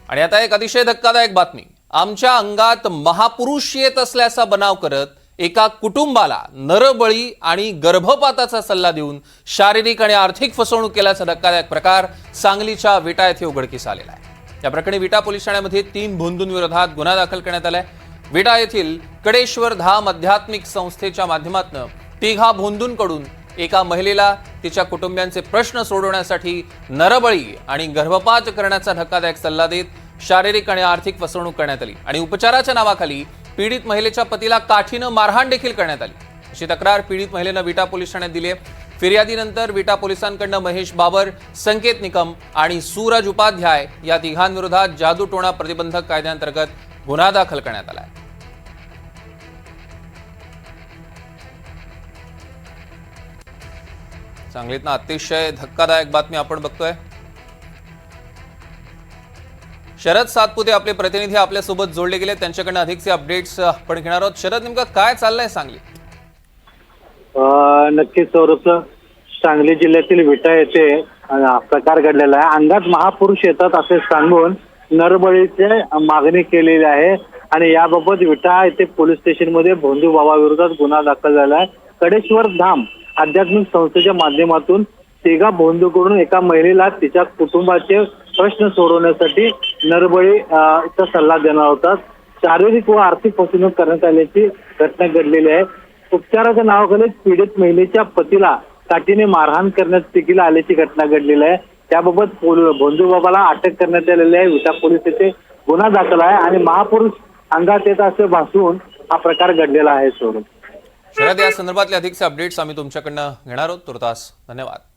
आणि आता एक अतिशय धक्कादायक बातमी। आमच्या अंगात महापुरुष येत असल्याचा बनाव करत एका कुटुंबाला नरबळी आणि गर्भपाताचा सल्ला देऊन शारीरिक आणि आर्थिक फसवणूक केल्याचा धक्कादायक प्रकार सांगलीच्या विटा येथे उघडकीस आलेला आहे। या प्रकरणी विटा पोलीस ठाण्यामध्ये 3 भोंदूंविरोधात गुन्हा दाखल करण्यात आलाय। विटा येथील कडेश्वर धाम आध्यात्मिक संस्थेच्या माध्यमातून 3 भोंदूंकडून एका महिलेला तिच्या कुटुंबियांचे प्रश्न सोडवण्यासाठी नरबळी आणि गर्भपात करण्याचा धक्कादायक सल्ला देत शारीरिक आणि आर्थिक फसवणूक करण्यात आली आणि उपचाराच्या नावाखाली पीडित महिलेच्या पतीला काठीने मारहाण देखील करण्यात आली। अशी तक्रार पीडित महिलेने विटा पोलीस ठाण्यात दिली आहे। फिर्यादीनंतर विटा पोलिसांकडून महेश बाबर, संकेत निकम आणि सूरज उपाध्याय या 3 विरोधात जादूटोणा प्रतिबंधक कायद्याअंतर्गत गुन्हा दाखल करण्यात आला आहे। सांगलीतनं अतिशय धक्कादायक बातमी आपण बघतोय। शरद सातपुते आपले प्रतिनिधी आपल्या सोबत जोडले गेले, त्यांच्याकडून अधिकचे अपडेट्स आपण घेणार आहोत। शरद, नेमका काय चाललंय सांगली? नक्कीच सौरभ, सांगली जिल्ह्यातील विटा येथे प्रकार घडलेला आहे। अंगात महापुरुष येतात असे सांगून नरबळीची मागणी केलेली आहे आणि याबाबत विटा येथे पोलीस स्टेशनमध्ये भोंदू बाबा विरोधात गुन्हा दाखल झाला आहे। कडेश्वर धाम आध्यात्मिक संस्थेच्या माध्यमातून 3 भोंदूकडून एका महिलेला तिच्या कुटुंबाचे प्रश्न सोडवण्यासाठी नरबळीचा सल्ला देणार होता। शारीरिक व आर्थिक फसवणूक करण्यात आल्याची घटना घडलेली आहे। उपचाराच्या नावाखाली पीडित महिलेच्या पतीला काठीने मारहाण करण्यात देखील आल्याची घटना घडलेली आहे। त्याबाबत भोंदू बाबाला अटक करण्यात आलेली आहे। विटा पोलीस येथे गुन्हा दाखल आहे आणि महापुरुष अंगात येत असे भासून हा प्रकार घडलेला आहे। सौरभ, शरद, या संदर्भातले अधिकचे अपडेट्स आम्ही तुमच्याकडून घेणार आहोत। तुर्तास धन्यवाद।